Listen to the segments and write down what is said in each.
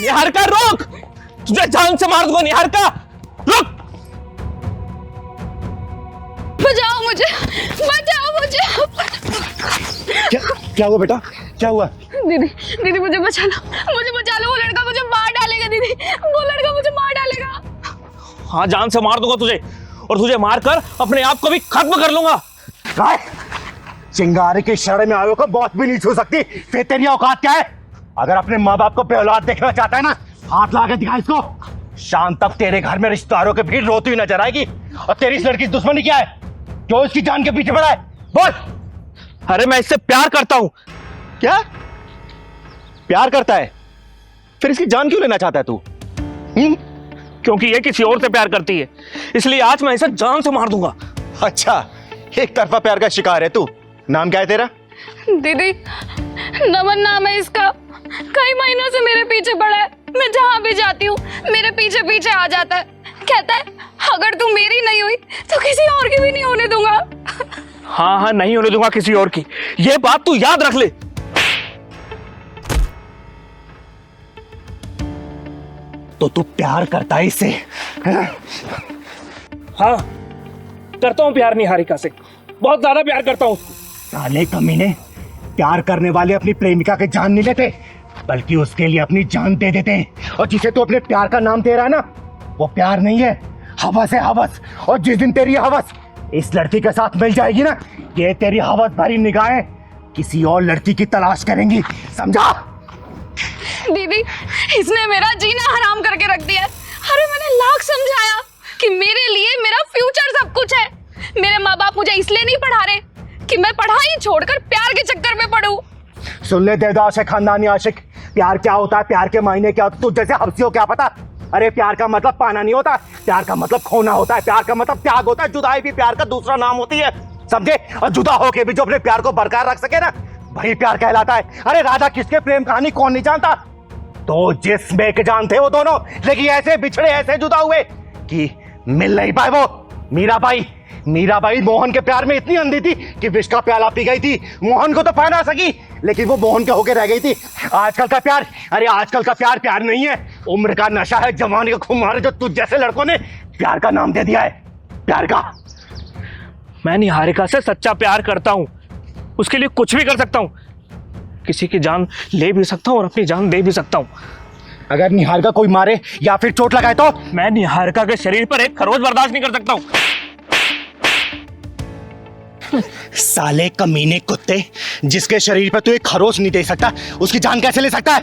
निहारिका रोक, तुझे जान से मार दूंगा। निहारिका रुक। बचाओ मुझे, बचाओ मुझे। क्या हुआ बेटा, क्या हुआ? दीदी दीदी मुझे बचा लो, मुझे बचा लो। वो लड़का मुझे मार डालेगा दीदी, वो लड़का मुझे मार डालेगा। हाँ, जान से मार दूंगा तुझे, और तुझे मारकर अपने आप को भी खत्म कर लूंगा। चिंगारी के इशारे में आयो को बहुत भी नहीं छू सकती। फिर तेरी औकात क्या है? अगर अपने माँ बाप को बेऔलाद देखना चाहता है ना, हाथ ला के दिखा इसको। शाम तक तेरे घर में रिश्तेदारों की भीड़ रोती हुई नजर आएगी। और तेरी इस लड़की की दुश्मनी क्या है? क्यों इसकी जान के पीछे पड़ा है? बोल। अरे मैं इससे प्यार करता हूं। क्या प्यार करता है? फिर इसकी जान क्यों लेना चाहता है तू? क्योंकि ये किसी और से प्यार करती है, इसलिए आज मैं इसे जान से मार दूंगा। अच्छा, एक तरफा प्यार का शिकार है तू। नाम क्या है तेरा? दीदी नमन नाम है इसका। कई महीनों से मेरे पीछे पड़ा है। मैं जहां भी जाती हूँ मेरे पीछे पीछे आ जाता है। कहता है अगर तू मेरी नहीं हुई तो किसी और की भी नहीं होने दूंगा। हाँ हाँ, नहीं होने दूंगा किसी और की, ये बात तू याद रख ले। तो तू प्यार करता है इससे? हाँ, करता हूं प्यार निहारिका से, बहुत ज्यादा प्यार करता हूं। साले कमीने, प्यार करने वाले अपनी प्रेमिका के जान नहीं लेते, बल्कि उसके लिए अपनी जान दे देते हैं। और जिसे तू अपने प्यार का नाम दे रहा है ना, वो प्यार नहीं है, हवस है, हवस। और जिस दिन तेरी हवस इस लड़की के साथ मिल जाएगी ना, ये तेरी हवस भरी निगाहें किसी और लड़की की तलाश करेंगी, समझा? दीदी इसने मेरा जीना हराम करके रख दिया है। अरे मैंने लाख समझाया कि मेरे लिए मेरा फ्यूचर सब कुछ है। मेरे माँ बाप मुझे इसलिए नहीं पढ़ा रहे कि मैं पढ़ाई छोड़कर प्यार के चक्कर में पढ़ूं। सुन ले देवदास है खानदानी आशिक, प्यार क्या होता है, प्यार के मायने क्या होता है, तुझ जैसे हफ्सियों क्या पता। अरे प्यार का मतलब पाना नहीं होता, प्यार का मतलब खोना होता है, प्यार का मतलब त्याग होता है। जुदाई भी प्यार का दूसरा नाम होती है, समझे? और जुदा होके भी जो अपने प्यार को बरकरार रख सके ना, वही प्यार कहलाता है। अरे राधा कृष्ण प्रेम कहानी कौन नहीं जानता? तो जिसमें के जान थे वो दोनों, लेकिन ऐसे बिछड़े, ऐसे जुदा हुए कि मिल नहीं पाए। वो मीराबाई मोहन के प्यार में इतनी अंधी थी कि विष का प्याला पी गई थी। मोहन को तो पा ना सकी, लेकिन वो मोहन के होके रह गई थी। आजकल का प्यार, अरे आजकल का प्यार प्यार नहीं है, उम्र का नशा है, जवानी का खुमार है, जो तुझ जैसे लड़कों ने प्यार का नाम दे दिया है। प्यार का। मैं निहारिका से सच्चा प्यार करता हूं, उसके लिए कुछ भी कर सकता हूं, किसी की जान ले भी सकता हूं और अपनी जान दे भी सकता हूं। अगर निहारिका कोई मारे या फिर चोट लगाए तो? मैं निहारिका के शरीर पर एक खरोच बर्दाश्त नहीं कर सकता हूं। साले कमीने कुत्ते, जिसके शरीर पर तू एक खरोच नहीं दे सकता, उसकी जान कैसे ले सकता है?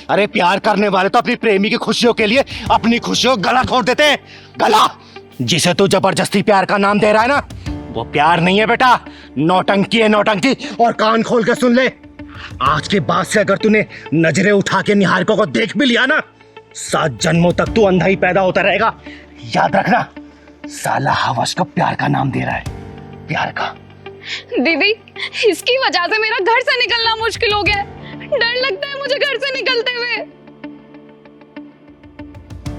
अरे प्यार करने वाले तो अपनी प्रेमी की खुशियों के लिए अपनी खुशियों गला खोल देते हैं। गला। जिसे तू जबरदस्ती प्यार का नाम दे रहा है ना, वो प्यार नहीं है बेटा, नौटंकी है, नौटंकी। और कान खोल के सुन ले, आज के बाद से अगर तूने नजरें उठा के निहारिका को देख भी लिया ना, 7 जन्मों तक तू अंधा ही पैदा होता रहेगा। याद रखना, साला हवस को प्यार का नाम दे रहा है, प्यार का। दीदी इसकी वजह से मेरा घर से निकलना मुश्किल हो गया है। डर लगता है मुझे घर से निकलते हुए।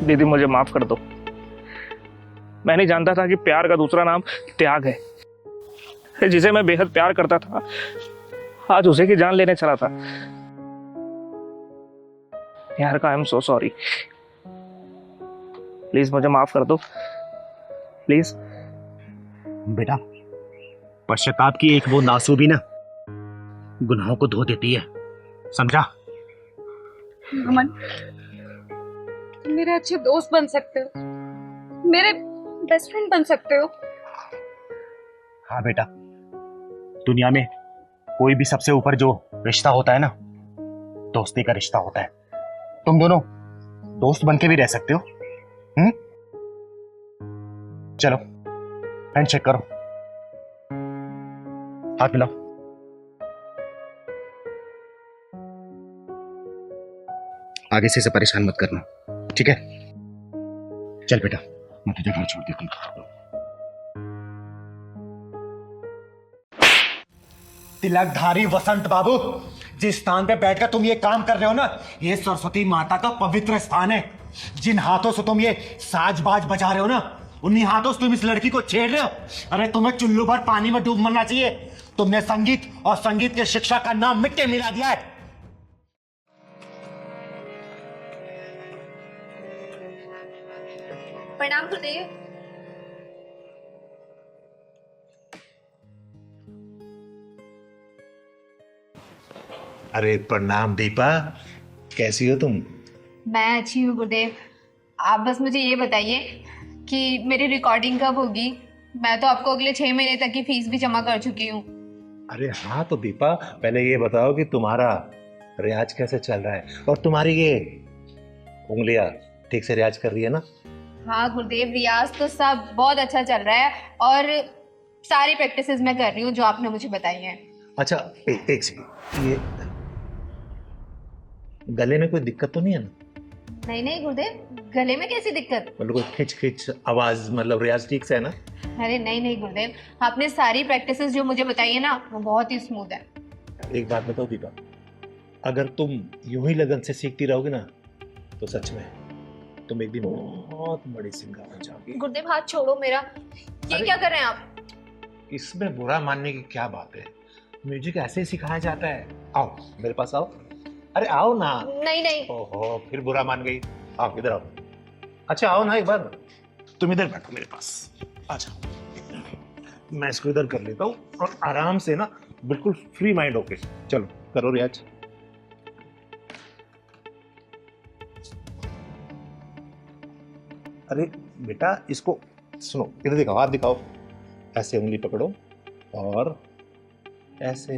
दीदी मुझे माफ कर दो, मैं नहीं जानता था कि प्यार का दूसरा नाम त्याग है। जिसे मैं बेहद प्यार करता था, आज उसे की जान लेने चला था। यार का I am so sorry, please मुझे माफ कर दो, प्लीज। बेटा, पश्चाताप की एक वो नासू भी ना गुनाहों को धो देती है, समझा? अमन, तुम मेरे अच्छे दोस्त बन सकते हो, मेरे बेस्ट फ्रेंड बन सकते हो। हाँ बेटा, दुनिया में कोई भी सबसे ऊपर जो रिश्ता होता है ना, दोस्ती का रिश्ता होता है। तुम दोनों दोस्त बन के भी रह सकते हो। चलो हैंडशेक करो, हाथ मिलाओ। आगे से इसे परेशान मत करना, ठीक है? चल बेटा, मैं तुझे घर छोड़ देती हूँ। तिलकधारी वसंत बाबू, जिस स्थान पे बैठकर तुम ये काम कर रहे हो ना, ये सरस्वती माता का पवित्र स्थान है। जिन हाथों से तुम ये साज-बाज बजा रहे हो ना, उन्हीं हाथों से तुम इस लड़की को छेड़ रहे हो। अरे तुम्हें चुल्लू भर पानी में डूब मरना चाहिए। तुमने संगीत और संगीत की शिक्षा का नाम मिट्टी मिला दिया है। प्रणाम गुरुदेव। अरे प्रणाम दीपा, कैसी हो तुम? मैं अच्छी हूँ गुरुदेव। आप बस मुझे ये बताइए कि मेरी रिकॉर्डिंग कब होगी। मैं तो आपको अगले 6 महीने तक की फीस भी जमा कर चुकी हूँ। अरे हाँ, तो दीपा पहले ये बताओ कि तुम्हारा रियाज कैसे चल रहा है और तुम्हारी ये उंगलियां ठीक से रियाज कर रही है ना? हाँ गुरुदेव, रियाज तो सब बहुत अच्छा चल रहा है और सारी प्रैक्टिसेस मैं कर रही हूँ जो आपने मुझे बताई हैं। अच्छा एक सेकंड, ये गले में कोई दिक्कत तो नहीं है ना? नहीं नहीं गुरुदेव, गले में कैसी दिक्कत? मतलब कोई खिंच खिंच आवाज, मतलब रियाज ठीक से है ना? अरे नहीं नहीं गुरुदेव, आपने सारी प्रैक्टिसेस जो मुझे बताई है ना वो बहुत ही स्मूथ है। एक बात बताओ दीपा, अगर तुम यूं ही लगन से सीखती रहोगी ना तो सच में तुम एक दिन बहुत बड़ी सिंगर बन जाओगी। गुरुदेव हाथ छोड़ो मेरा, ये क्या कर रहे हैं आप? इसमें बुरा मानने की क्या बात है? म्यूजिक ऐसे ही सिखाया जाता है। आओ मेरे पास आओ। अरे आओ ना। नहीं नहीं। ओहो, फिर बुरा मान गई। आओ इधर आओ। अच्छा आओ ना एक बार। तुम इधर बैठो मेरे पास, आ जाओ। मैं इसको इधर कर लेता हूँ और आराम से ना बिल्कुल फ्री माइंड होके चलो करो रियाज। अरे बेटा इसको सुनो, इधर दिखाओ, हाथ दिखाओ। ऐसे उंगली पकड़ो और ऐसे।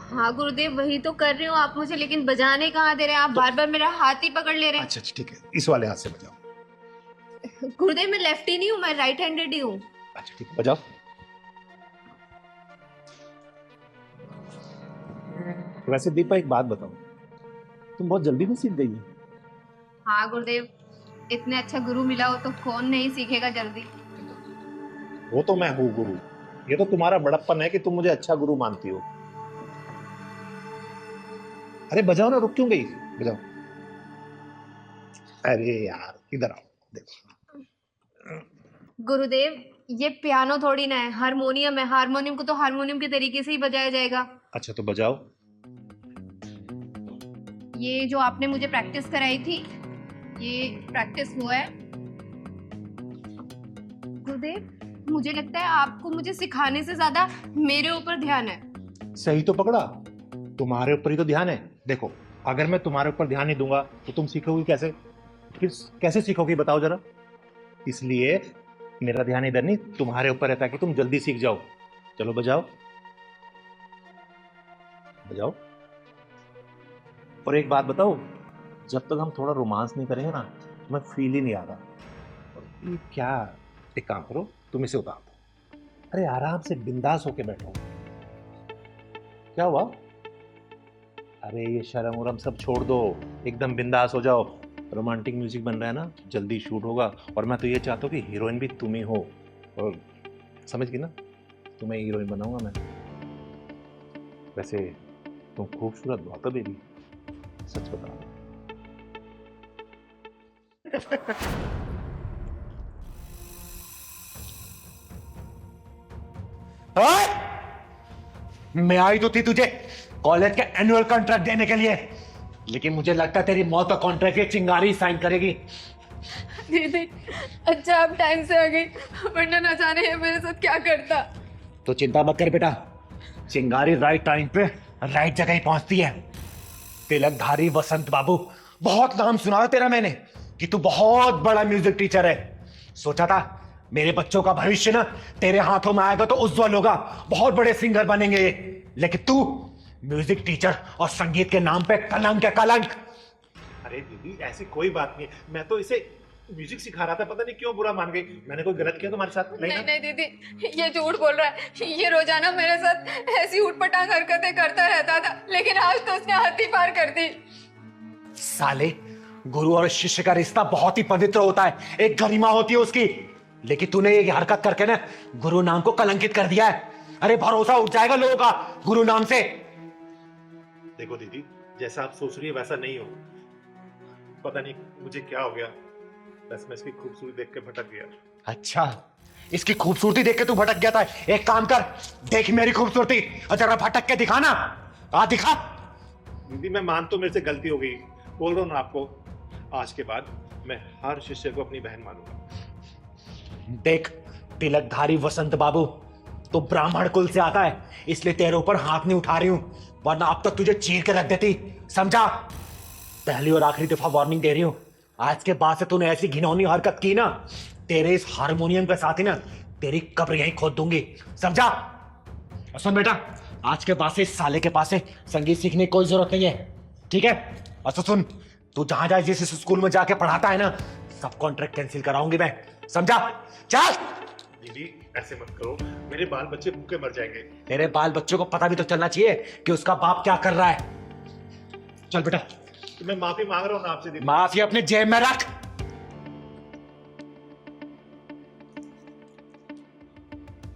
हाँ गुरुदेव वही तो कर रही हूँ, आप मुझे लेकिन बजाने कहाँ दे रहे हैं? आप बार बार मेरा हाथ ही पकड़ ले रहे हैं। अच्छा ठीक है, इस वाले हाथ से बजाओ। गुरुदेव मैं लेफ्टी नहीं हूँ, मैं राइट हैंडेड ही हूँ। अच्छा ठीक है, बजाओ। वैसे दीपा एक बात बताओ, तुम बहुत जल्दी में सीख गई हो। हाँ गुरुदेव, इतने अच्छा गुरु मिला हो तो कौन नहीं सीखेगा जल्दी। वो तो मैं हूँ गुरु, ये तो तुम्हारा बड़प्पन है कि तुम मुझे अच्छा गुरु मानती हो। अरे बजाओ ना, रुक क्यों गई? बजाओ। अरे यार इधर आओ, देखो। गुरुदेव ये पियानो थोड़ी ना है, हारमोनियम है। हारमोनियम को तो हारमोनियम के तरीके से ही बजाया जाएगा। अच्छा तो बजाओ। ये जो आपने मुझे प्रैक्टिस कराई थी, ये प्रैक्टिस हुआ है। गुरुदेव मुझे लगता है आपको मुझे सिखाने से ज्यादा मेरे ऊपर ध्यान है। सही तो पकड़ा, तुम्हारे ऊपर ही तो ध्यान है। देखो अगर मैं तुम्हारे ऊपर ध्यान नहीं दूंगा तो तुम सीखोगी कैसे? फिर कैसे सीखोगी बताओ जरा। इसलिए मेरा ध्यान इधर नहीं, तुम्हारे ऊपर रहता है कि तुम जल्दी सीख जाओ। चलो बजाओ बजाओ। और एक बात बताओ, जब तक हम थोड़ा रोमांस नहीं करेंगे ना तो मैं फील ही नहीं आ रहा। और ये क्या, एक काम करो, तुम इसे उतार दो। अरे आराम से बिंदास होके बैठो। क्या हुआ? अरे ये शर्म उरम सब छोड़ दो, एकदम बिंदास हो जाओ। रोमांटिक म्यूजिक बन रहा है ना, जल्दी शूट होगा। और मैं तो ये चाहता हूँ कि हीरोइन भी तुम ही हो। और समझ गई ना, तुम्हें हीरोइन बनाऊंगा मैं। वैसे तुम खूबसूरत बहुत हो बेबी, सच बता। मैं आई तो थी तुझे कॉलेज के एनुअल कॉन्ट्रैक्ट देने के लिए, लेकिन मुझे लगता है तेरी मौत का कॉन्ट्रैक्ट एक चिंगारी साइन करेगी। दीदी अच्छा आप टाइम से आ गई, वरना न जाने ये मेरे साथ क्या करता। तो चिंता मत कर बेटा, चिंगारी राइट टाइम पे राइट जगह ही पहुंचती है। तिलकधारी वसंत बाबू, बहुत नाम सुना है तेरा मैंने कि तू बहुत बड़ा म्यूजिक टीचर है। सोचा था मेरे बच्चों का भविष्य ना तेरे हाथों में आएगा तो उज्जवल होगा, बहुत बड़े सिंगर बनेंगे ये। लेकिन तू म्यूजिक टीचर और संगीत के नाम पे कलंक है, कलंक। अरे दीदी ऐसी कोई बात नहीं, मैं तो इसे म्यूजिक सिखा रहा था, पता नहीं क्यों बुरा मान गई। मैंने कोई गलत किया तुम्हारे साथ? नहीं नहीं दीदी ये झूठ बोल रहा है। ये रोजाना मेरे साथ ऐसी उठपटांग हरकतें करता रहता था, लेकिन आज तो उसने हद ही पार कर दी। साले, गुरु और शिष्य का रिश्ता बहुत ही पवित्र होता है, एक गरिमा होती है उसकी। लेकिन तूने ये हरकत करके ना गुरु नाम को कलंकित कर दिया है। अरे भरोसा उठ जाएगा लोगों का गुरु नाम से। देखो दीदी, जैसा आप सोच रही है वैसा नहीं हो। पता नहीं मुझे क्या हो गया, बस मैं इसकी खूबसूरती देख के भटक गया। अच्छा, इसकी खूबसूरती देख के तू भटक गया था? एक काम कर, देख मेरी खूबसूरती और जरा भटक के दिखा ना। आ दिखा। दीदी मैं मान तो मेरे से गलती हो गई, बोल रहा हूँ ना आपको। आज के बाद मैं हर शिष्य को अपनी बहन मानूंगा। देख तिलकधारी वसंत बाबू, तो ब्राह्मण कुल से आता है, इसलिए तेरे ऊपर हाथ नहीं उठा रही हूं, वरना अब तक तुझे चीर के रख देती। समझा? पहली और आखिरी दफा वार्निंग दे रही हूं, आज के बाद से तूने ऐसी घिनौनी हरकत की ना, तेरे इस हारमोनियम के साथ ही ना तेरी कब्र यहीं खोद दूंगी। समझा? और सुन बेटा, आज के बाद से इस साले के पास से संगीत सीखने की कोई जरूरत नहीं है, ठीक है? और सुन, तू जहां जहां जिस स्कूल में जाके पढ़ाता है ना, सब कॉन्ट्रैक्ट कैंसिल कराऊंगी मैं। समझा? चल। दीदी ऐसे मत करो, मेरे बाल बच्चे भूखे मर जाएंगे। तेरे बाल बच्चों को पता भी तो चलना चाहिए कि उसका बाप क्या कर रहा है। चल बेटा। तो मैं माफी मांग रहा हूँ ना आपसे दीदी। माफी अपने जेब में रख।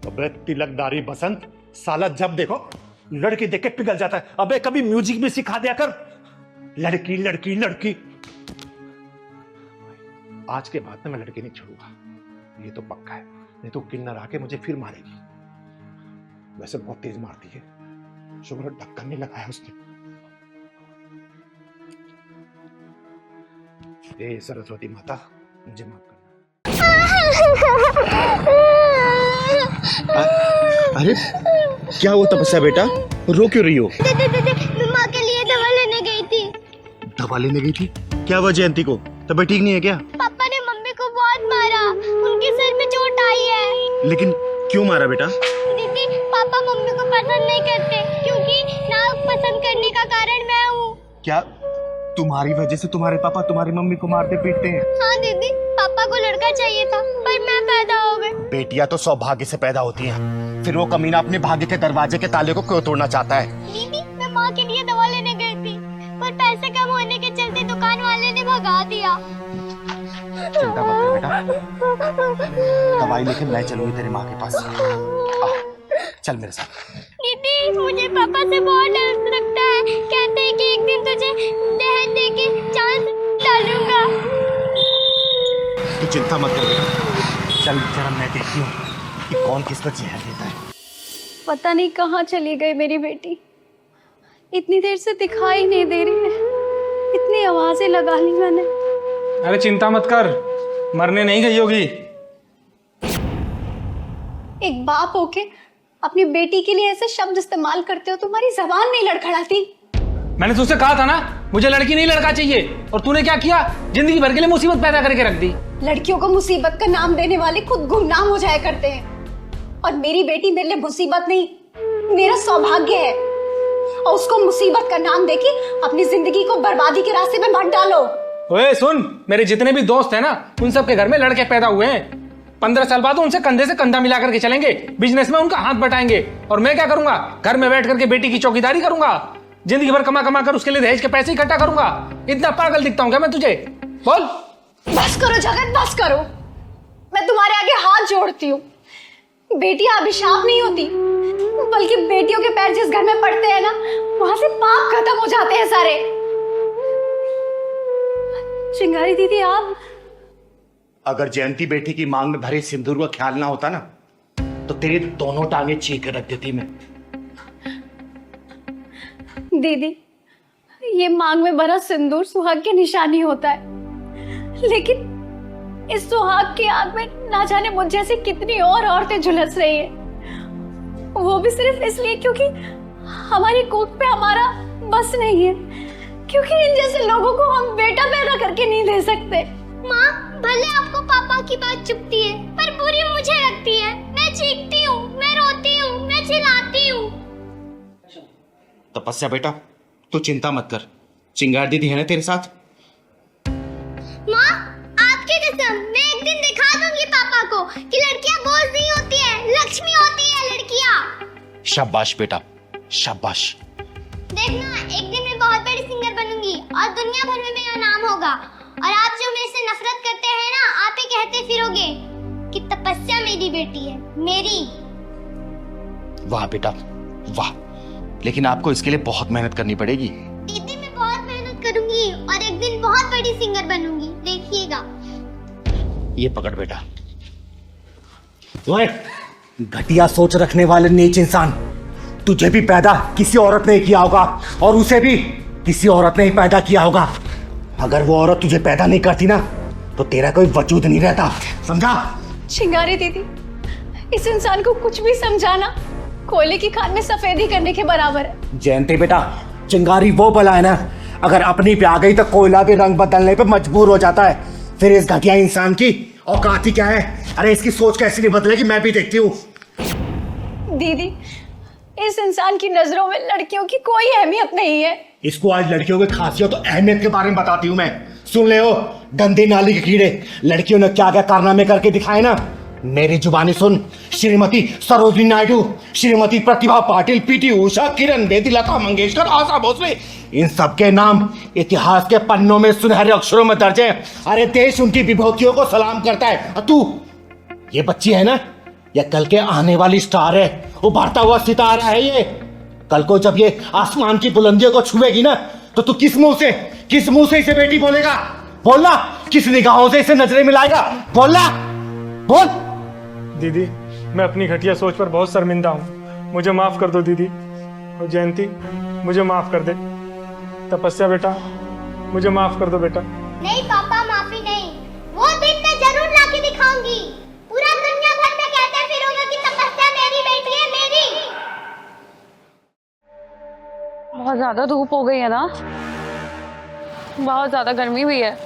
अबे तिलकधारी बसंत, साला जब देखो लड़की देख के पिघल जाता है। अबे कभी म्यूजिक भी सिखा दिया कर। लड़की लड़की लड़की। आज के बाद में मैं लड़की नहीं छोड़ूंगा, ये तो पक्का है। नहीं तो किन्नर आके मुझे फिर मारेगी। वैसे बहुत तेज मारती है, शुक्र ढक्कन नहीं लगाया उसने। हे सरस्वती माता, मुझे माफ करना। अरे क्या हुआ तपस्या बेटा, रो क्यों रही हो? मैं माँ के लिए दवा लेने गई थी। दवा लेने गई थी? क्या हुआ जयंती को, तबीयत ठीक नहीं है क्या? पापा ने मम्मी को बहुत मारा, उनके सर में चोट आई है। लेकिन क्यों मारा बेटा? दीदी पापा मम्मी को पसंद नहीं करते, क्योंकि ना पसंद करने का कारण मैं हूँ। क्या तुम्हारी वजह से तुम्हारे पापा तुम्हारी मम्मी को मारते पीटते हैं? हाँ दीदी, पापा को लड़का चाहिए था पर मैं पैदा हो गई। बेटियां तो सौभाग्य से पैदा होती हैं, फिर वो कमीना अपने भाग्य के दरवाजे के ताले को क्यों तोड़ना चाहता है? दीदी मैं माँ के लिए दवा लेने गई थी, पर पैसे कम होने के चलते दुकान वाले ने भगा दिया। चिंता मत कर बेटा, दवाई लेके मैं चलूंगी तेरी माँ के पास। चल मेरे साथ। दीदी मुझे पापा से बहुत डर लगता है, कहते हैं कि एक दिन तुझे दहेज देके जान से डालूंगा। तू चिंता मत कर बेटा, चल जरा मैं देखती हूँ कि कौन किसको जहर देता है। पता नहीं कहाँ चली गई मेरी बेटी, इतनी देर से दिखाई नहीं दे रही है। इतनी आवाजें लगा ली मैंने। अरे चिंता मत कर, मरने नहीं गई होगी। एक बाप होके अपनी बेटी के लिए ऐसे शब्द इस्तेमाल करते हो, तुम्हारी जबान नहीं लड़खड़ाती? मैंने तुझसे कहा था ना, मुझे लड़की नहीं लड़का चाहिए, और तूने क्या किया? जिंदगी भर के लिए मुसीबत पैदा करके रख दी। लड़कियों को मुसीबत का नाम देने वाले खुद गुमनाम हो जाया करते हैं, और मेरी बेटी मेरे लिए मुसीबत नहीं, मेरा सौभाग्य है। और उसको मुसीबत का नाम देके अपनी जिंदगी को बर्बादी के रास्ते में मत डालो। ओए सुन, मेरे जितने भी दोस्त हैं ना, उन सब के घर में लड़के पैदा हुए हैं। 15 साल बाद उनसे कंधे से कंधा मिला करके चलेंगे, बिजनेस में उनका हाथ बटाएंगे, और मैं क्या करूंगा? घर में बैठ करके बेटी की चौकीदारी करूंगा, जिंदगी भर कमा कमा कर उसके लिए दहेज के पैसे इकट्ठा करूंगा। इतना पागल दिखता हूं क्या मैं तुझे? बोल। बस करो जगत, बस करो। मैं तुम्हारे आगे हाथ जोड़ती हूँ। बेटियां अभिशाप नहीं होती, बल्कि बेटियों के पैर जिस घर में पड़ते हैं ना, वहां से पाप खत्म हो जाते हैं सारे। चिंगारी दीदी, आप अगर जयंती बेटी की मांग में भरे सिंदूर का ख्याल ना होता ना, तो तेरी दोनों टांगे चीर कर रख देती मैं। दीदी, ये मांग में भरा सिंदूर सुहाग की निशानी होता है, लेकिन इस सुहाग की आग में ना जाने मुझ जैसी कितनी और औरतें झुलस रही हैं, वो भी सिर्फ इसलिए क्योंकि हमारी कोख पे हमारा बस नहीं है, क्योंकि इन जैसे लोगों को हम बेटा पैदा करके नहीं दे सकते। माँ, भले आपको पापा की बात चुभती है, पर बुरी मुझे लगती है। मैं चीखती हूँ, मैं रोती हूँ, मैं चिल्लाती हूँ। तपस्या बेटा, तू चिंता मत कर, चिंगार दीदी है ना तेरे साथ। माँ, आपकी कसम, मैं एक दिन दिखा दूंगी पापा को कि लड़कियाँ बोझ नहीं होती है, लक्ष्मी होती है लड़कियाँ। शाबाश बेटा, शाबाश। देखना, एक दिन मैं बहुत बड़ी सिंगर बनूंगी और दुनिया भर में मेरा नाम होगा, और आप जो मेरे से नफरत करते हैं ना, आप ही कहते फिरोगे कि तपस्या मेरी बेटी है, मेरी। वाह बेटा वाह, लेकिन आपको इसके लिए बहुत मेहनत करनी पड़ेगी। दीदी, मैं बहुत मेहनत करूंगी और एक दिन बहुत बड़ी सिंगर बनूंगी, देखिएगा। ये पकड़ बेटा। ओए, घटिया सोच रखने वाले नीच इंसान, तुझे भी पैदा किसी औरत ने किया होगा, और उसे भी किसी औरत ने ही पैदा किया होगा। अगर वो औरत तुझे पैदा नहीं करती ना तो तेरा कोई वजूद नहीं रहता, समझा? चिंगारी दीदी, इस इंसान को कुछ भी समझाना कोयले की खान में सफेदी करने के बराबर है। जयंती बेटा, चिंगारी वो बला है ना, अगर अपनी पे आ गई तो कोयला भी रंग बदलने पे मजबूर हो जाता है। फिर इस घटिया इंसान की औकात ही क्या है? अरे इसकी सोच कैसी नहीं बदलेगी, मैं भी देखती हूँ। दीदी, इस इंसान की नजरों में लड़कियों की कोई अहमियत नहीं है। इसको आज लड़कियों की खासियत और अहमियत के बारे में बताती हूँ मैं। सुन ले हो गंदे नाली के कीड़े, लड़कियों ने क्या क्या कारनामे करके दिखाए ना, मेरी जुबानी सुन। श्रीमती सरोजिनी नायडू, श्रीमती प्रतिभा पाटिल, पीटी उषा, किरण बेदी, लता मंगेशकर, आशा भोसले, इन सबके नाम इतिहास के पन्नों में सुनहरे अक्षरों में दर्ज है। अरे देश उनकी विभूतियों को सलाम करता है। और तू, ये बच्ची है ना, ये कल के आने वाली स्टार है, उभरता हुआ सितारा है ये। कल को जब ये आसमान की बुलंदियों को छुएगी ना, तो तू किस मुंह से इसे बेटी बोलेगा? बोलना, किस निगाहों से इसे नजरें मिलाएगा? बोलना, बोल। दीदी, मैं अपनी घटिया सोच पर बहुत शर्मिंदा हूँ, मुझे माफ कर दो दीदी। और जयंती, मुझे माफ कर दे। तपस्या बेटा, मुझे माफ कर दो बेटा। नहीं पापा, माफी नहीं। वो दिन मैं जरूर लाके दिखाऊंगी। पूरा दुनिया भर में कहते फिरोगे कि तपस्या मेरी बेटी है, मेरी। बहुत ज्यादा धूप हो गई है ना, बहुत ज्यादा गर्मी भी है।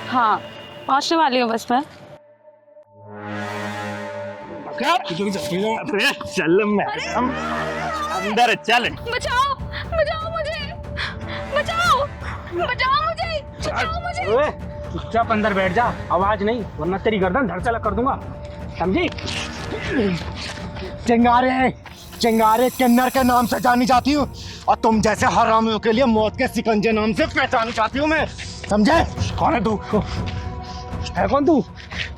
हाँ, पहुंचने वाली हूँ बस मैं। चल मैडम, अंदर चल। बचाओ, बचाओ मुझे, बचाओ, बचाओ मुझे, बचाओ मुझे। चुपचाप अंदर बैठ जा, आवाज नहीं, वरना तेरी गर्दन धड़ से अलग कर दूंगा, समझी? चिंगारे किन्नर के नाम से जानी जाती हूँ, और तुम जैसे हरामियों के लिए मौत के सिकंजे नाम से पहचानी जाती हूँ मैं, समझे? कौन है तू? है कौन तू?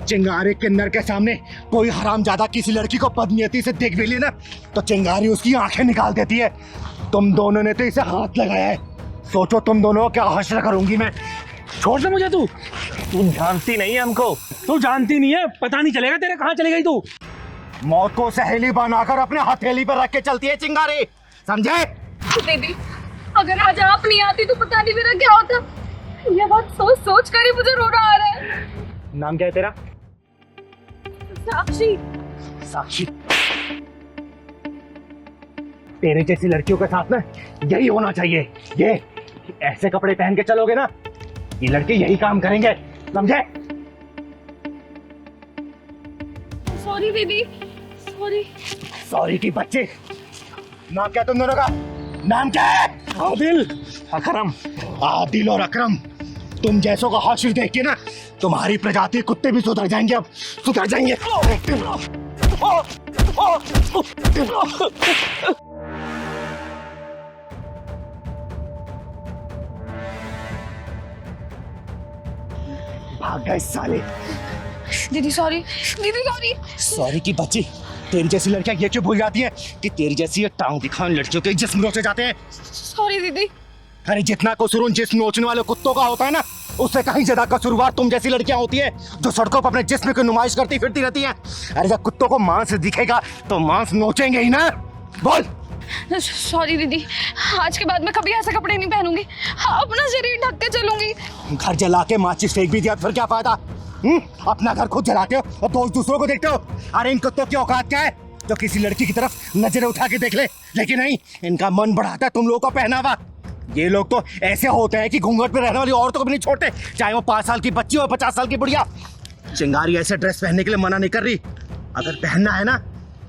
चिंगारी किन्नर के सामने कोई हरामजादा किसी लड़की को बदनीयती से देख भी लेना तो चिंगारी उसकी आंखें निकाल देती है। तुम दोनों ने तो इसे हाथ लगाया है, सोचो तुम दोनों को क्या हश्र करूंगी मैं। छोड़ दे मुझे तू जानती नहीं है हमको। तू जानती नहीं है, पता नहीं चलेगा तेरे कहाँ चली गई तू। मौत को सहेली बनाकर अपने हथेली पर रख के चलती है चिंगारी, समझे? दीदी, अगर आज आप नहीं आती तो पता नहीं मेरा क्या होता। ये बात सोच सोच कर ही मुझे रोना आ रहा है। नाम क्या है तेरा? साक्षी। साक्षी, तेरे जैसी लड़कियों के साथ ना यही होना चाहिए। ये ऐसे कपड़े पहन के चलोगे ना, ये लड़के यही काम करेंगे, समझे? सॉरी दीदी, सॉरी। सॉरी की बच्चे। नाम क्या तुम दोनों का? नाम क्या है? आदिल, अकरम। आदिल और अकरम, तुम जैसों का हाशिर देख के ना तुम्हारी प्रजाति कुत्ते भी सुधर जाएंगे, अब सुधर जाएंगे। भाग गए साले। दीदी सॉरी, दीदी सॉरी। सॉरी की बच्ची, तेरी जैसी लड़कियां ये क्यों भूल जाती है कि तेरी जैसी ये टांग दिखाने लड़कियों के जिस्म नोचे जाते हैं। सॉरी दीदी। अरे जितना कसूर उन जिस्म नोचने वाले कुत्तों का होता है ना, उससे कहीं ज्यादा कसूरवार तुम जैसी लड़कियां होती है जो सड़कों पर अपने जिस्म की नुमाइश करती फिरती रहती हैं। अरे जब कुत्तों को मांस दिखेगा तो मांस नोचेंगे ही ना। बोल। सॉरी दीदी, आज के बाद मैं कभी ऐसे कपड़े नहीं पहनूंगी, अपना शरीर ढक के चलूंगी। घर जला के माचिस फेंक भी दिया फिर क्या फायदा? अपना घर खुद जलाते हो और दोस्त दूसरों को देखते हो। अरे इन कुत्तों की औकात क्या है जो किसी लड़की की तरफ नजरें उठा के देख ले, लेकिन नहीं, इनका मन बढ़ाता है तुम लोगों का पहनावा। ये लोग तो ऐसे होते हैं कि घूंघट पे रहने वाली औरतों को भी नहीं छोड़ते, चाहे वो 5 साल की बच्ची हो 50 साल की बुढ़िया। चिंगारी ऐसे ड्रेस पहनने के लिए मना नहीं कर रही, अगर पहनना है ना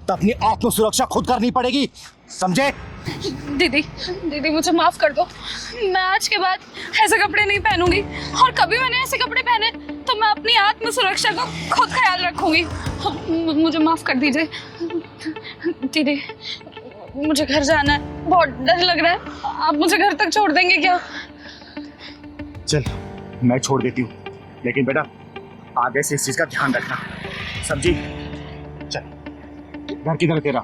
तो अपनी आत्म सुरक्षा खुद करनी पड़ेगी, समझे? दीदी, दीदी मुझे माफ कर दो, मैं आज के बाद ऐसे कपड़े नहीं पहनूंगी, और कभी मैंने ऐसे कपड़े पहने तो मैं अपनी आत्म सुरक्षा का खुद ख्याल रखूंगी। मुझे माफ कर दीजिए दीदी, मुझे घर जाना है, बहुत डर लग रहा है, आप मुझे घर तक छोड़ देंगे क्या? चल मैं छोड़ देती हूँ, लेकिन बेटा आगे से इस चीज का ध्यान रखना, समझी? चल, घर किधर तेरा?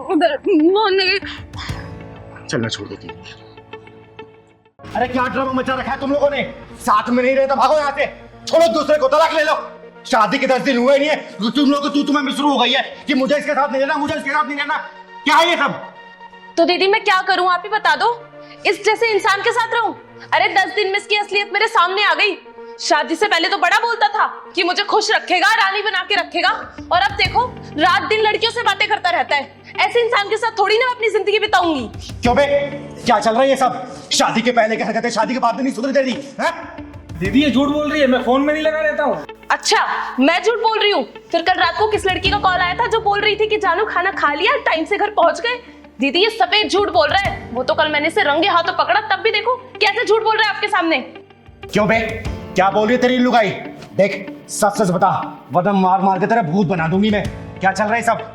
उधर मोहन नगर। चल मैं छोड़ देती हूँ। अरे क्या ड्रामा मचा रखा है तुम लोगों ने? साथ में नहीं रहे तो भागो यहाँ से, छोड़ो दूसरे को, तलाक ले लो। शादी के 10 दिन हुए नहीं है, तुम लोगों को तुम्हें शुरू हो गई है कि मुझे इसके साथ नहीं रहना, मुझे इसके साथ नहीं रहना। क्या है ये सब? तो दीदी मैं क्या करूं, आप ही बता दो, इस जैसे इंसान के साथ रहूं? अरे 10 दिन में इसकी असलियत मेरे सामने आ गई। शादी से पहले तो बड़ा बोलता था कि मुझे खुश रखेगा, रानी बना के रखेगा, और अब देखो रात दिन लड़कियों से बातें करता रहता है। ऐसे इंसान के साथ थोड़ी ना अपनी जिंदगी बिताऊंगी। क्यों बे, क्या चल रहा है ये सब? शादी के पहले की हरकतें शादी के बाद नहीं सुधर दे रही है? दीदी ये झूठ बोल रही है, मैं फोन में नहीं लगा रहता हूँ। अच्छा, मैं झूठ बोल रही हूँ? फिर कल रात को किस लड़की का कॉल आया था जो बोल रही थी कि जानू खाना खा लिया, टाइम से घर पहुंच गए? दीदी ये सफेद झूठ बोल रहा है। वो तो कल मैंने इसे रंगे हाथों पकड़ा, तब भी देखो कैसे झूठ बोल रहा है आपके सामने। क्यों बे, क्या बोल रही है तेरी लुगाई? देख सच सच बता, वरना मार मार के तेरा भूत बना दूंगी मैं। क्या चल रहा है सब?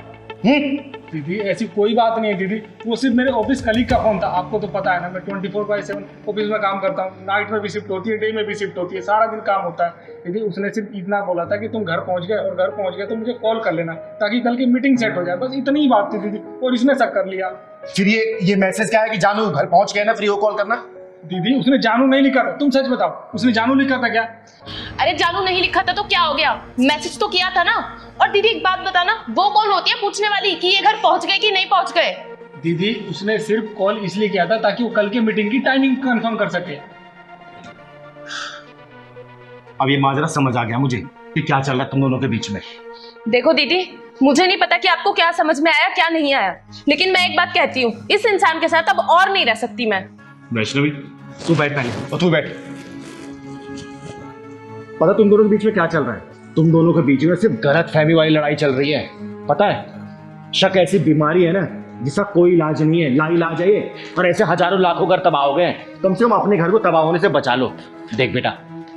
दीदी ऐसी कोई बात नहीं है दीदी, वो सिर्फ मेरे ऑफिस कलीग का फोन था। आपको तो पता है ना, मैं 24/7 ऑफिस में काम करता हूँ। नाइट में भी शिफ्ट होती है, डे में भी शिफ्ट होती है, सारा दिन काम होता है। दीदी उसने सिर्फ इतना बोला था कि तुम घर पहुँच गए, और घर पहुँच गए तो मुझे कॉल कर लेना ताकि कल की मीटिंग सेट हो जाए। बस इतनी ही बात थी दीदी, और इसने शक कर लिया। फिर ये मैसेज क्या है कि जानू घर पहुंच गए ना, फ्री हो कॉल करना? दीदी उसने जानू नहीं लिखा था, तुम सच बताओ, उसने जानू लिखा था क्या? अरे जानू नहीं लिखा था तो क्या हो गया, मैसेज तो किया था ना। और दीदी एक बात बताना, वो कौन होती है पूछने वाली कि ये घर पहुंच गए कि नहीं पहुंच गए? दीदी उसने सिर्फ कॉल इसलिए किया था ताकि वो कल की मीटिंग की टाइमिंग कंफर्म कर सके। अब ये माजरा समझ आ गया मुझे कि क्या चल रहा है तुम दोनों के बीच में। देखो दीदी, मुझे नहीं पता कि आपको क्या समझ में आया क्या नहीं आया, लेकिन मैं एक बात कहती हूँ, इस इंसान के साथ अब और नहीं रह सकती मैं। वैष्णवी तू बैठ पहले, और तू बैठ। पता तुम दोनों के बीच में क्या चल रहा है? तुम दोनों के बीच में सिर्फ गलतफहमी वाली लड़ाई चल रही है। पता है, शक ऐसी बीमारी है ना जिसका कोई इलाज नहीं है, लाइलाज है ये। और ऐसे हजारों लाखों घर तबाह हो गए, कम से कम अपने घर को तबाह होने से बचा लो। देख बेटा,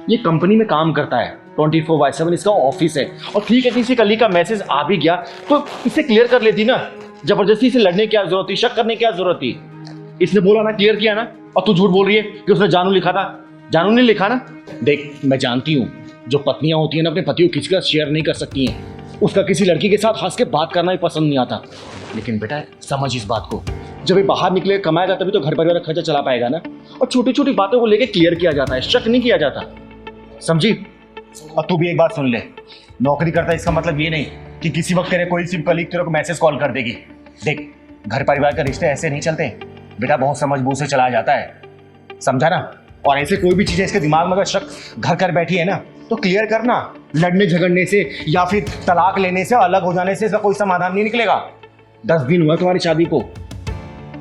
ये कंपनी में काम करता है, 24/7 इसका ऑफिस है। और ठीक है, किसी कली का मैसेज आ भी गया तो इसे क्लियर कर लेती ना। जबरदस्ती से लड़ने की क्या जरूरत थी, शक करने की क्या जरूरत थी? इसने बोला ना, क्लियर किया ना, और तू झूठ बोल रही है कि उसने जानू लिखा था। जानू ने लिखा ना। देख मैं जानती हूँ, जो पत्नियां होती हैं ना अपने पति को किसी का शेयर नहीं कर सकती हैं। उसका किसी लड़की के साथ हंस के बात करना ही पसंद नहीं आता। लेकिन बेटा समझ इस बात को, जब ये बाहर निकले कमाएगा तभी तो घर परिवार का खर्चा चला पाएगा ना। और छोटी छोटी बातों को लेकर क्लियर किया जाता है, शक नहीं किया जाता, समझी? और तू भी एक बात सुन ले, नौकरी करता है इसका मतलब ये नहीं कि किसी वक्त तेरे कोई सिर्फ कलीग तेरे को मैसेज कॉल कर देगी। देख घर परिवार के रिश्ते ऐसे नहीं चलते बेटा, बहुत समझ बूझ से चलाया जाता है, समझा ना? और ऐसे कोई भी चीज है इसके दिमाग में अगर शक घर कर बैठी है ना तो क्लियर करना। लड़ने झगड़ने से या फिर तलाक लेने से, अलग हो जाने से इसका कोई समाधान नहीं निकलेगा। 10 दिन हुआ तुम्हारी शादी को,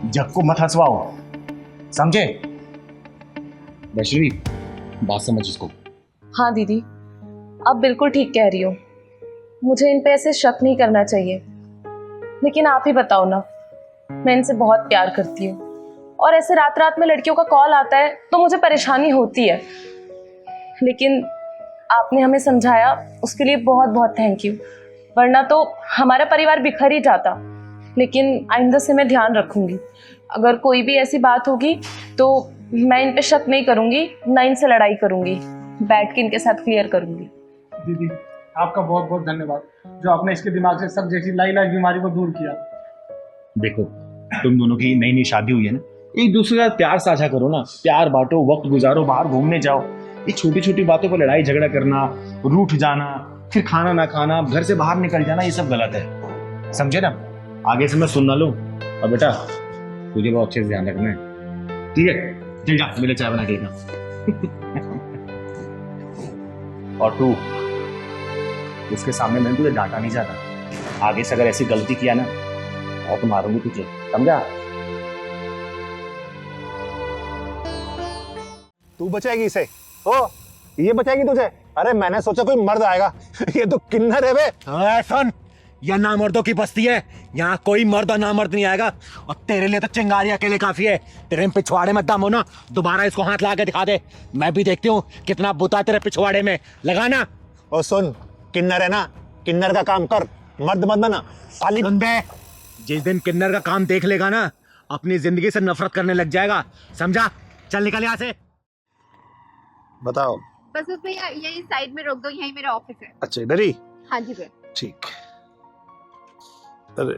जग को मत हंसवाओ, समझे? वैष्णवी बात समझ इसको। हाँ दीदी, आप बिल्कुल ठीक कह रही हो, मुझे इन पे ऐसे शक नहीं करना चाहिए। लेकिन आप ही बताओ ना, मैं इनसे बहुत प्यार करती हूँ, और ऐसे रात रात में लड़कियों का कॉल आता है तो मुझे परेशानी होती है। लेकिन आपने हमें समझाया, उसके लिए बहुत बहुत थैंक यू, वरना तो हमारा परिवार बिखर ही जाता। लेकिन आइंदा से मैं ध्यान रखूंगी, अगर कोई भी ऐसी बात होगी तो मैं इन पे शक नहीं करूंगी, ना इनसे लड़ाई करूंगी, बैठ के इनके साथ क्लियर करूंगी। दीदी आपका बहुत बहुत धन्यवाद, जो आपने इसके दिमाग से सब जैसी लाइलाज बीमारी को दूर किया। देखो तुम दोनों की नई नई शादी हुई है ना, एक दूसरे के साथ प्यार साझा करो ना, प्यार बांटो, वक्त गुजारो, बाहर घूमने जाओ। ये छोटी छोटी बातों पर लड़ाई झगड़ा करना, रूठ जाना, फिर खाना ना खाना, घर से बाहर निकल जाना, ये सब गलत है, समझे ना? आगे से मैं सुन ना लूं। और बेटा तुझे बहुत अच्छे से ध्यान रखना है, ठीक है? चल जा, मेरे चाय बना के लेना। और तू, उसके सामने मैंने तुझे डांटा नहीं जाता, आगे से अगर ऐसी गलती किया ना बहुत मारूंगी तुझे, समझा? तू बचाएगी इसे? ओ ये बचाएगी तुझे? अरे मैंने सोचा कोई मर्द आएगा, ये तो किन्नर है बे। सुन, यह नामर्दों की बस्ती है, यहाँ कोई मर्द और नामर्द नहीं आएगा। और तेरे लिए तो चिंगारी अकेले काफी है। तेरे पिछवाड़े में दम हो ना, दोबारा इसको हाथ ला के दिखा दे, मैं भी देखती हूँ कितना बुता तेरे पिछवाड़े में, लगाना। ओ सुन, किन्नर है ना, किन्नर का काम कर, मर्द मत बना साली। सुन बे, जिस दिन किन्नर का काम देख लेगा ना, अपनी जिंदगी से नफरत करने लग जाएगा, समझा? चल निकल यहाँ से। बताओ। बस उसमें यही साइड में रोक दो, यही मेरा ऑफिस है। अच्छा इधर ही? हाँ जी भैया। ठीक। अरे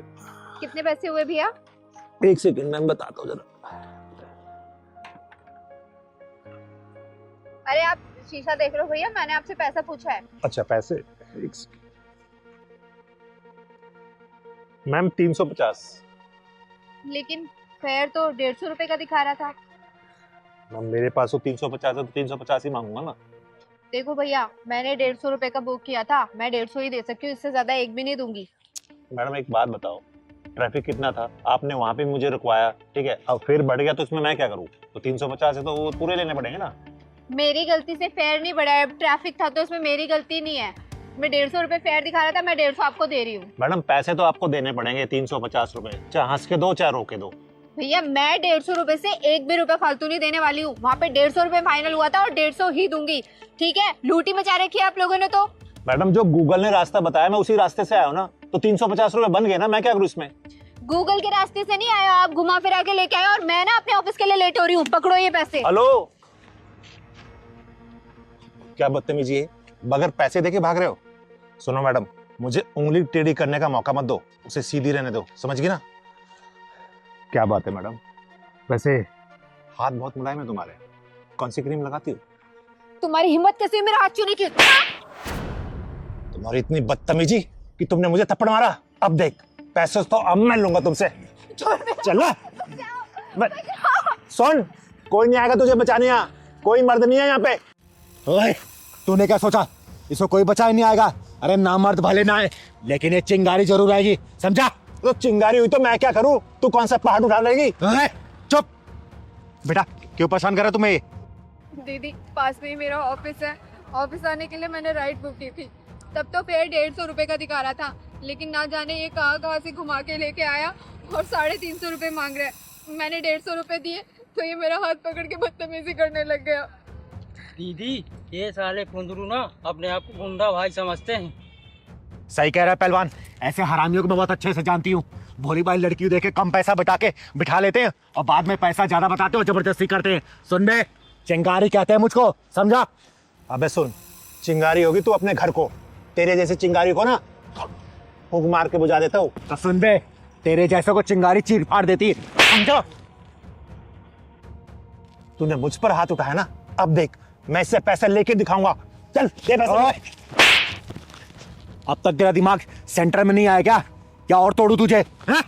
कितने पैसे हुए भैया? एक सेकंड मैं बताता हूँ जरा। अरे आप शीशा देख रहे हो भैया, मैंने आपसे पैसा पूछा है। अच्छा पैसे, एक सेकंड मैम। 350। लेकिन फेयर तो 150 रुपए का दिखा रहा था। मैम मेरे पास तो 350 है तो 350 ही मांगूंगा ना। देखो भैया, मैंने 150 रुपए का बुक किया था, मैं 150 ही दे सकती हूँ, इससे ज्यादा एक भी नहीं दूंगी। मैडम एक बात बताओ, ट्रैफिक कितना था, आपने वहां पे मुझे रुकवाया, ठीक है, अब फिर बढ़ गया तो इसमें मैं क्या करूँ? तो 350 है तो वो पूरे लेने पड़ेंगे ना। मेरी गलती से फेयर नहीं बढ़ा है, ट्रैफिक था तो इसमें मेरी गलती नहीं है। मैं 150 रुपए फेयर दिखा रहा था, मैं 150 आपको दे रही हूँ। मैडम पैसे तो आपको देने पड़ेंगे 350 रुपए, चाहे हंस के दो चाहे रो के दो। भैया मैं 150 रुपए से एक भी रुपए फालतू नहीं देने वाली हूँ। वहाँ पे 150 रुपए फाइनल हुआ था और 150 ही दूंगी, ठीक है? लूटी मचा रखी है आप लोगों ने तो। मैडम जो गूगल ने रास्ता बताया मैं उसी रास्ते से आया हूँ ना, तो 350 रुपए बन गए ना, मैं क्या करूँ इसमें? गूगल के रास्ते से नहीं आया, आप घुमा फिरा के लेके आए और मैं ना अपने ऑफिस के लिए लेट हो रही हूँ। पकड़ो ये पैसे। हेलो, क्या बदतमीजी है, बगैर पैसे देके भाग रहे हो? सुनो मैडम, मुझे उंगली टेढ़ी करने का मौका मत दो, उसे सीधी रहने दो, समझ गई ना? क्या बात है मैडम, वैसे हाथ बहुत मुलायम है तुम्हारे, कौन सी क्रीम लगाती हो? तुम्हारी हिम्मत कैसे हुई मेरा हाथ छूने की? तुम्हारी इतनी बदतमीजी कि तुमने मुझे थप्पड़ मारा। अब देख, पैसे तो अब मैं लूंगा तुमसे। चलो सुन, कोई नहीं आएगा तुझे बचाने, यहाँ कोई मर्द नहीं है यहाँ पे। ओए, तूने क्या सोचा इसको कोई बचा ही नहीं आएगा? अरे ना मर्द भले ना आए, लेकिन ये चिंगारी जरूर आएगी, समझा? तो चिंगारी हुई तो मैं क्या करूं? तू कौन सा पहाड़ उठा लेगी? ओए, चुप बेटा, क्यों परेशान कर रहा तुम्हें ये? दीदी पास में ही मेरा ऑफिस है, ऑफिस आने के लिए मैंने राइड बुक की थी। तब तो फेयर 150 रुपए का दिखा रहा था, लेकिन ना जाने ये कहाँ से घुमा के लेके आया और 350 रुपए मांग रहा है। मैंने 150 रुपए दिए तो ये मेरा हाथ पकड़ के बदतमीजी करने लग गया। दीदी ये साले कुंदरू ना अपने आप को गुंडा भाई समझते हैं। सही कह रहा है पहलवान, ऐसे हरामियों को मैं बहुत अच्छे से जानती हूँ। भोली भाई लड़की देखे कम पैसा बता के बिठा लेते हैं और बाद में पैसा ज्यादा बताते हो, जबरदस्ती करते हैं। सुन बे, चिंगारी कहते हैं मुझको, समझा? अबे सुन, चिंगारी होगी तू अपने घर को, तेरे जैसे चिंगारी को ना फूंक मार के बुझा देता हूँ। तो सुन बे, तेरे जैसे को चिंगारी चीर फाड़ देती है, समझा? तूने मुझ पर हाथ उठाया ना, अब देख मैं इससे पैसे लेके दिखाऊंगा। चल दे पैसे। अब तक तेरा दिमाग सेंटर में नहीं आया क्या? क्या और तोड़ू तुझे? हाँ?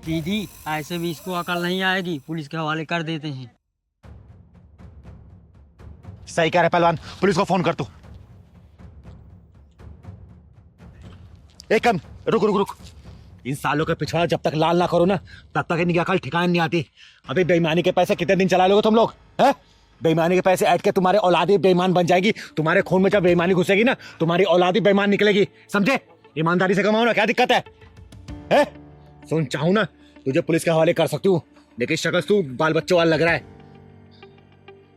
दीदी ऐसे भी इसको अकल नहीं आएगी, पुलिस के हवाले कर देते हैं। सही कह रहा है पहलवान, पुलिस को फोन कर तू। एक कम रुक रुक रुक, इन सालों के पिछवाड़ा जब तक लाल ना करो ना, तब तक इनकी अकल ठिकाने नहीं आती। अभी बेईमानी के पैसे कितने दिन चला लोगे तुम लोग? हैं? बेईमानी के पैसे ऐड के तुम्हारे औलादी बेईमान बन जाएगी। तुम्हारे खून में जब बेईमानी घुसेगी ना, तुम्हारी औलादी बेईमान निकलेगी, समझे? ईमानदारी से कमाओ ना, क्या दिक्कत है? सुन, चाहूं ना तुझे पुलिस के हवाले कर सकती हूँ, लेकिन शक्ल तू बाल बच्चों वाला लग रहा है।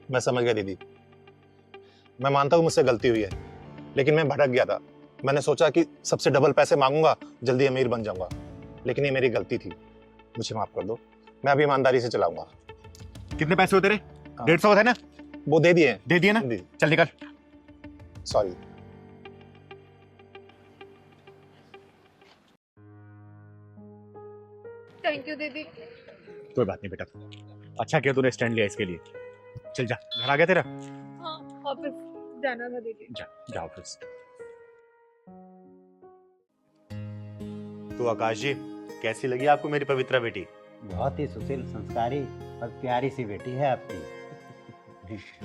मैं समझ गया दीदी, मैं मानता हूँ मुझसे गलती हुई है, लेकिन मैं भटक गया था। मैंने सोचा कि सबसे डबल पैसे मांगूंगा, जल्दी अमीर बन जाऊंगा, लेकिन ये मेरी गलती थी, मुझे माफ कर दो। मैं अभी ईमानदारी से चलाऊंगा। कितने पैसे हो तेरे? 150 है ना? वो दे दिए। दे दिए ना? चल निकल। सॉरी। थैंक यू दीदी। कोई बात नहीं बेटा, अच्छा किया तूने स्टैंड लिया इसके लिए। चल जा, घर आ गया तेरा? हाँ, ऑफिस जाना था दीदी। जा ऑफिस। तो आकाश जी, कैसी लगी आपको मेरी पवित्रा बेटी? बहुत ही सुशील, संस्कारी और प्यारी सी बेटी है आपकी।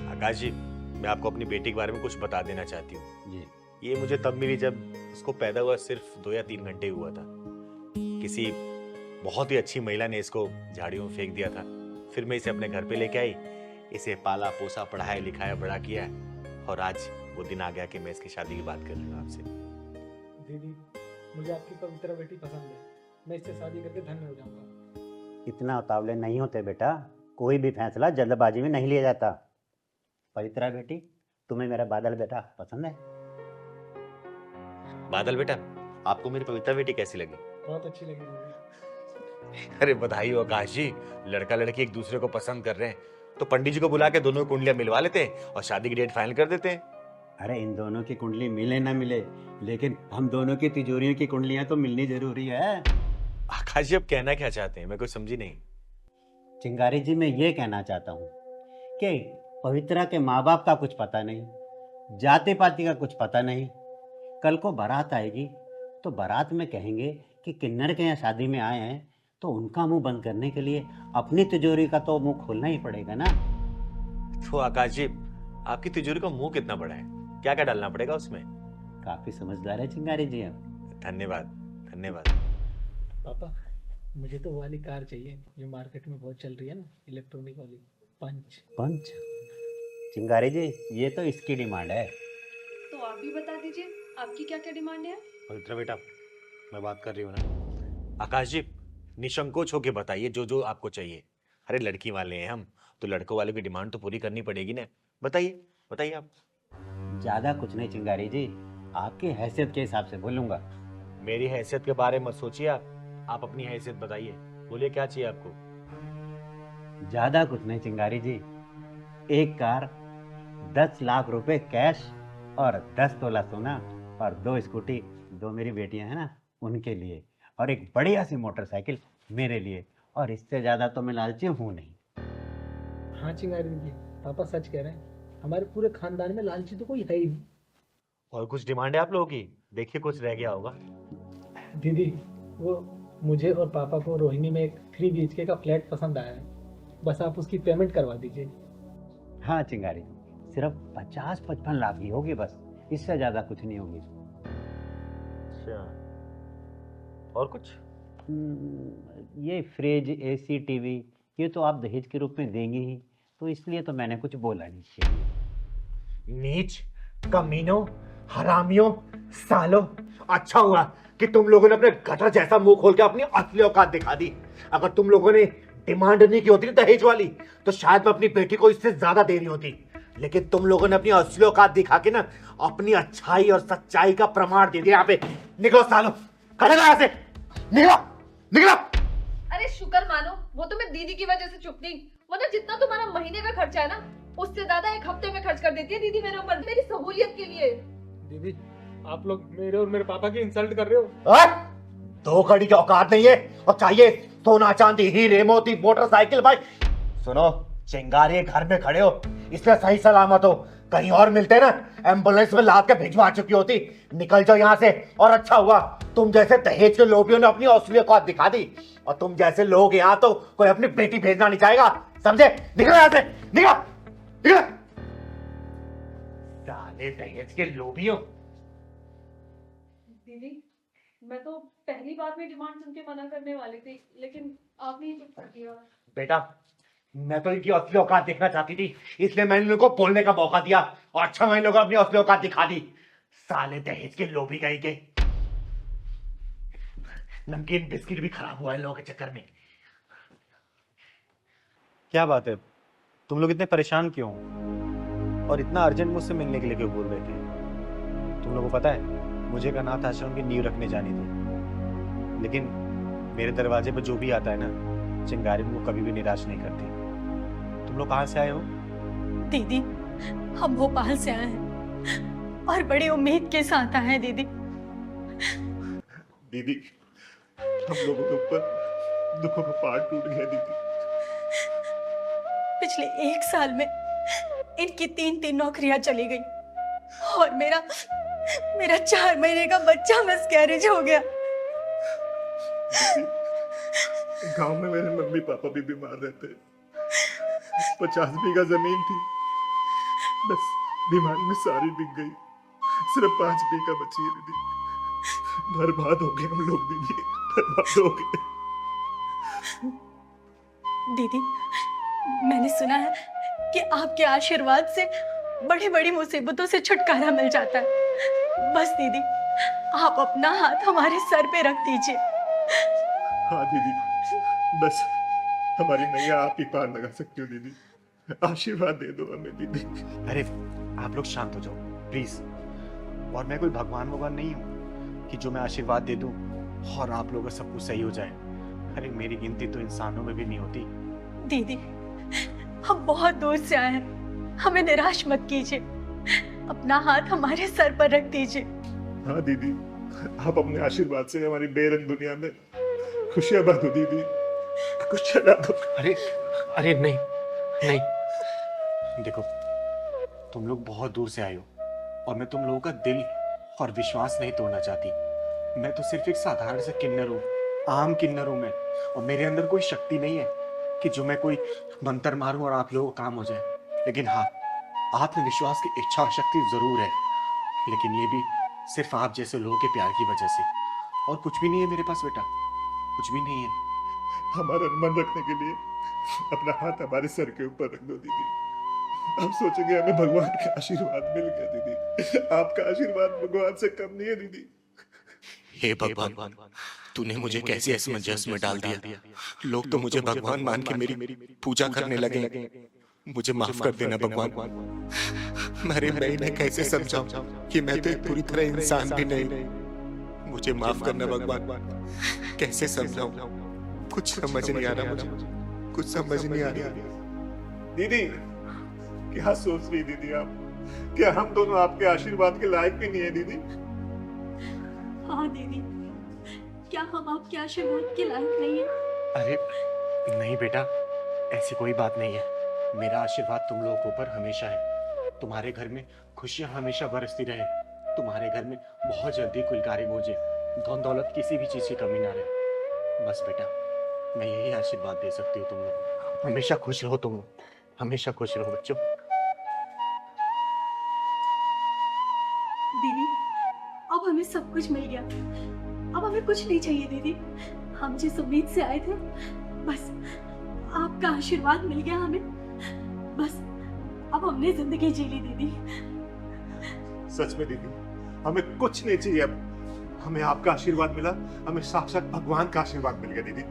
आकाश जी, मैं आपको अपनी बेटी के बारे में कुछ बता देना चाहती हूँ। जी। ये मुझे तब मिली जब उसको पैदा हुआ सिर्फ 2 या 3 घंटे हुआ था। किसी बहुत ही अच्छी महिला ने इसको झाड़ियों में फेंक दिया था। फिर मैं इसे अपने घर पे लेके आई, इसे पाला पोसा, पढ़ाया लिखाया, बड़ा किया, और आज वो दिन आ गया कि मैं इसकी शादी की बात कर रही हूँ आपसे। दीदी मुझे आपकी पवित्र बेटी पसंद है, मैं इससे शादी करके धन्य हो जाऊंगा। इतना उतावले नहीं होते बेटा, कोई भी फैसला जल्दबाजी में नहीं लिया जाता। पवित्रा बेटी, तुम्हें मेरा बादल बेटा पसंद है? बादल बेटा, आपको मेरी पवित्रा बेटी कैसी लगी? बहुत अच्छी लगी मुझे। अरे बधाई हो आकाश जी, लड़का लड़की एक दूसरे को पसंद कर रहे हैं, तो पंडित जी को बुला के दोनों कुंडलियां मिलवा लेते हैं और शादी की डेट फाइनल कर देते हैं। अरे इन दोनों की कुंडली मिले ना मिले, लेकिन हम दोनों की तिजोरियों की कुंडलियां तो मिलनी जरूरी है। आकाश जी, अब कहना क्या चाहते हैं? मैं कुछ समझी नहीं। चिंगारी जी, मैं ये कहना चाहता हूँ कि पवित्रा के माँ बाप का कुछ पता नहीं, जाति पाति का कुछ पता नहीं। कल को बारात आएगी तो बारात में कहेंगे कि किन्नर के यहाँ शादी में आए हैं, तो उनका मुंह बंद करने के लिए अपनी तिजोरी का तो मुंह खोलना ही पड़ेगा ना। तो आकाश जी, आपकी तिजोरी का मुंह कितना बड़ा है? क्या क्या डालना पड़ेगा उसमें? काफी समझदार है चिंगारी जी आप। धन्यवाद, धन्यवाद। पापा, मुझे तो वो वाली कार चाहिए जो मार्केट में बहुत चल रही है ना, इलेक्ट्रॉनिक वाली, पंच। पंच? चिंगारी जी, ये तो इसकी डिमांड है। तो आप भी बता दीजिए आपकी क्या क्या डिमांड है। पवित्रा बेटा, मैं बात कर रही हूँ ना। आकाश जी, निसंकोच होके बताइए जो जो आपको चाहिए। अरे लड़की वाले हैं हम, तो लड़कों वाले की डिमांड तो पूरी करनी पड़ेगी ना। बताइए, बताइए आप। ज्यादा कुछ नहीं चिंगारी जी, आपकी हैसियत के हिसाब से बोलूंगा। मेरी हैसियत के बारे में मत सोचिए आप अपनी हैसियत बताइए। बोलिए क्या चाहिए आपको? ज्यादा कुछ नहीं चिंगारी जी, एक कार, 10 लाख रुपए कैश और 10 तोला सोना और 2 स्कूटी, 2 मेरी बेटियां हैं ना उनके लिए, और एक बढ़िया सी मोटरसाइकिल मेरे लिए, और इससे ज्यादा तो मैं लालची हूँ नहीं। हाँ चिंगारी जी, पापा सच कह रहे हैं, हमारे पूरे खानदान में लालची तो कोई है ही नहीं। और कुछ डिमांड है आप लोगों की? देखिए कुछ रह गया होगा। दीदी, वो मुझे और पापा को रोहिणी में एक 3 BHK का फ्लैट पसंद आया है, बस आप उसकी पेमेंट करवा दीजिए। हाँ चिंगारी जी, सिर्फ 50-55 लाख की होगी बस, इससे ज्यादा कुछ नहीं होगी। अच्छा, और कुछ? ये फ्रिज, AC, टीवी, ये तो आप दहेज के रूप में देंगे ही, तो इसलिए तो मैंने कुछ बोला नहीं चाहिए। नीच, कमीनों, हरामियों, सालों, अच्छा हुआ कि तुम लोगों ने अपने गटर जैसा मुंह खोल के अपनी असली औकात दिखा दी। अगर तुम लोगों ने डिमांड नहीं की होती दहेज वाली, तो शायद मैं अपनी बेटी को इससे ज्यादा दे रही होती। लेकिन तुम लोगों ने अपनी असली औकात दिखा के ना अपनी अच्छाई और सच्चाई का प्रमाण दे दिया। यहाँ पे निकलो सालों, खड़े रहो यहाँ से, निकलो, निकलो। अरे शुक्र मानो वो तो मैं दीदी की वजह से चुप नहीं, वरना जितना तुम्हारा महीने का खर्चा है ना उससे ज्यादा एक हफ्ते में खर्च कर देती है दीदी मेरे ऊपर, मेरी सहूलियत के लिए। दीदी, आप लोग मेरे और मेरे पापा की इंसल्ट कर रहे हो। 2 कड़ी की औकात नहीं है, और चाहिए सोना चांदी, हीरे मोती, मोटरसाइकिल। भाई सुनो, चिंगारी घर में खड़े हो इसलिए सही सलामत हो, कहीं और मिलते ना एम्बुलेंस में लाद के भिजवा चुकी होती। निकल जाओ यहाँ से। और अच्छा हुआ तुम जैसे दहेज के लोभियों ने अपनी असली औकात दिखा दी, और तुम जैसे लोग यहाँ तो कोई अपनी बेटी भेजना नहीं चाहेगा, समझे? निकलो यहाँ से, निकलो, निकलो। साले दहेज के लोभियों। दीदी, मैं तो पहली बार में डिमांड सुन के मना करने वाली थी, लेकिन आपने ही चुप कर दिया। बेटा, मैं तो इनकी असली औकात देखना चाहती थी, इसलिए मैंने इनको बोलने का मौका दिया, और अच्छा मैं लोगों अपनी असली औकात दिखा दी। साले दहेज के लोभी कहीं के। नमकीन बिस्किट भी खराब हुआ है लोगों के चक्कर में। क्या बात है, तुम लोग इतने परेशान क्यों और इतना अर्जेंट मुझसे मिलने के लिए क्यों बोल रहे थे? तुम लोगों को पता है मुझे एक अनाथ आश्रम की नींव रखने जानी थी, लेकिन मेरे दरवाजे पर जो भी आता है ना, चिंगारी को कभी भी निराश नहीं करती। तुम लोग कहाँ से आए हो? दीदी, हम भोपाल से आए हैं और बड़ी उम्मीद के साथ आए हैं दीदी। दीदी, हम लोगों के ऊपर दुखों का पहाड़ टूट गया दीदी। पिछले 1 साल में इनकी 3 नौकरियां चली गई और मेरा 4 महीने का बच्चा मिसकैरेज हो गया। गांव में मेरे मम्मी पापा भी बीमार रहते, 50 बीघा जमीन थी, बस बीमारी में सारी बिक गई, सिर्फ 5 बीघा बची है दीदी। बर्बाद हो गए हम लोग दीदी, बर्बाद हो गए। दीदी, मैंने सुना है कि आपके आशीर्वाद से बड़ी बड़ी मुसीबतों से छुटकारा मिल जाता है। बस दीदी, आप अपना हाथ हमारे सर पे रख दीजिए। हाँ दीदी, बस हमारी नैया आप ही पार लगा सकती हो दीदी, आशीर्वाद दे दो हमें दीदी। अरे आप लोग शांत हो जाओ प्लीज। और मैं कोई भगवान भगवान नहीं हूँ कि जो मैं आशीर्वाद दे दूं और आप लोगों का सब कुछ सही हो जाए। अरे मेरी गिनती तो इंसानों में भी नहीं होती। दीदी, हम बहुत दूर से आए हैं, हमें निराश मत कीजिए, अपना हाथ हमारे सर पर रख दीजिए। हाँ दीदी, आप अपने आशीर्वाद से हमारी बेरंग दुनिया में खुशियां बांटो दीदी, खुशियां बांटो। अरे नहीं नहीं, देखो तुम लोग बहुत दूर से आए हो और मैं तुम लोगों का दिल और विश्वास नहीं तोड़ना चाहती। मैं तो सिर्फ एक साधारण सा किन्नर हूँ आम किन्नर हूं मैं, और मेरे अंदर कोई शक्ति नहीं है कि जो मैं कोई मंत्र मारूं और आप लोगों का काम हो जाए। लेकिन हाँ, आत्मविश्वास की इच्छा और शक्ति जरूर है, लेकिन ये भी सिर्फ आप जैसे लोगों के प्यार की वजह से। और कुछ भी नहीं है मेरे पास बेटा, कुछ भी नहीं है। हमारा मन रखने के लिए अपना हाथ हमारे सर के ऊपर रख दो दीदी। हम सोचेंगे हमें भगवान का आशीर्वाद मिल गया दीदी। आपका आशीर्वाद भगवान से कम नहीं है दीदी। हे भगवान, तूने मुझे कैसे असमंजस में डाल दिया। लोग तो मुझे भगवान मान के मेरी पूजा करने लगे। मुझे माफ कर देना भगवान। मेरे मैं इन्हें कैसे समझाऊं कि मैं तो एक पूरी तरह इंसान भी नहीं। मुझे माफ करना भगवान। कैसे समझाऊं, कुछ समझ नहीं आ रहा मुझे, कुछ समझ नहीं आ रहा। दीदी क्या सोच रही दीदी आप? क्या हम दोनों आपके आशीर्वाद के लायक भी नहीं है दीदी? हाँ दीदी, क्या हम आपके आशीर्वाद के लायक नहीं हैं? अरे नहीं बेटा, ऐसी कोई बात नहीं है। मेरा आशीर्वाद तुम लोगों के ऊपर हमेशा है। तुम्हारे घर में खुशियां हमेशा बरसती रहे। तुम्हारे घर में बहुत जल्दी कुलकारी गूंजे, धन दौलत किसी भी चीज की कमी ना रहे। बस बेटा, मैं यही आशीर्वाद दे सकती हूँ तुम लोग। हमेशा खुश रहो तुम लोग, हमेशा खुश रहो बच्चों। दीदी, अब हमें सब कुछ मिल गया, अब हमें कुछ नहीं चाहिए दीदी। हम जिस उम्मीद से आए थे, बस आपका आशीर्वाद मिल गया हमें। बस अब हमने जिंदगी जी ली दीदी। सच में दीदी, हमें कुछ नहीं चाहिए अब। हमें आपका आशीर्वाद मिला, हमें साक्षात भगवान का आशीर्वाद मिल गया दीदी।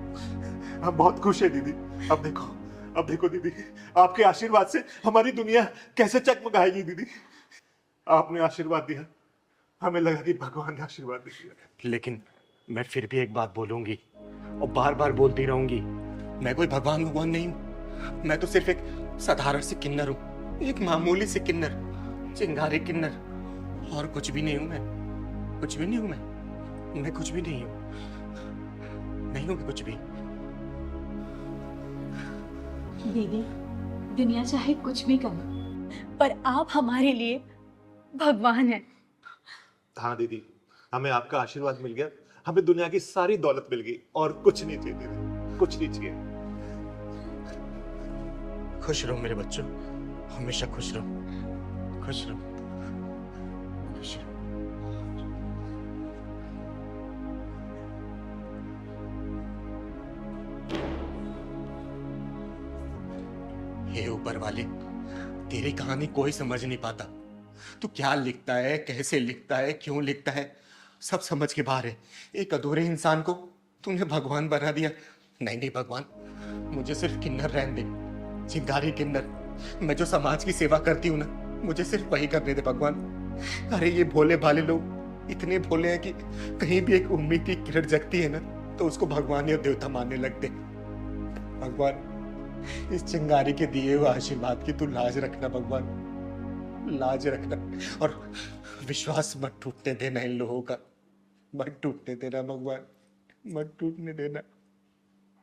हम बहुत खुश है दीदी। अब देखो दीदी, आपके आशीर्वाद से हमारी दुनिया कैसे चकमकाएगी दीदी। आपने आशीर्वाद दिया, हमें लगा कि भगवान ने आशीर्वाद दिया। लेकिन मैं फिर भी एक बात बोलूंगी और बार बार बोलती रहूंगी। मैं कोई भगवान नहीं हूं। मैं तो सिर्फ एक साधारण से किन्नर हूं, एक मामूली से किन्नर, चिंगारी किन्नर, और कुछ भी नहीं हूं मैं। कुछ भी नहीं हूं मैं कुछ भी नहीं हूं। नहीं हूं मैं कुछ भी। दीदी, दुनिया चाहे कुछ भी करे, पर आप हमारे लिए भगवान हैं। हाँ दीदी, हमें आपका आशीर्वाद मिल गया, हमें दुनिया की सारी दौलत मिल गई और कुछ नहीं चाहिए दीदी, कुछ नहीं चाहिए। खुश रहो मेरे बच्चों, हमेशा खुश रहो, खुश रहो, खुश रहो। हे ऊपर वाले, तेरी कहानी कोई समझ नहीं पाता। तू क्या लिखता है, कैसे लिखता है, क्यों लिखता है, सब समझ के बाहर है। एक अधूरे इंसान को तूने भगवान बना दिया। नहीं भगवान, मुझे सिर्फ किन्नर रहने दे, चिंगारी किन्नर। मैं जो समाज की सेवा करती हूँ ना, मुझे सिर्फ वही करने दे भगवान। अरे ये भोले भाले लोग इतने भोले हैं कि कहीं भी एक उम्मीद की किरण जगती है ना, तो उसको भगवान या देवता मानने लगते। भगवान, इस चिंगारी के दिए हुए आशीर्वाद की तू लाज रखना भगवान, लाज रखना। और विश्वास मत टूटने देना इन लोगों का, मत टूटने देना भगवान, मत टूटने देना।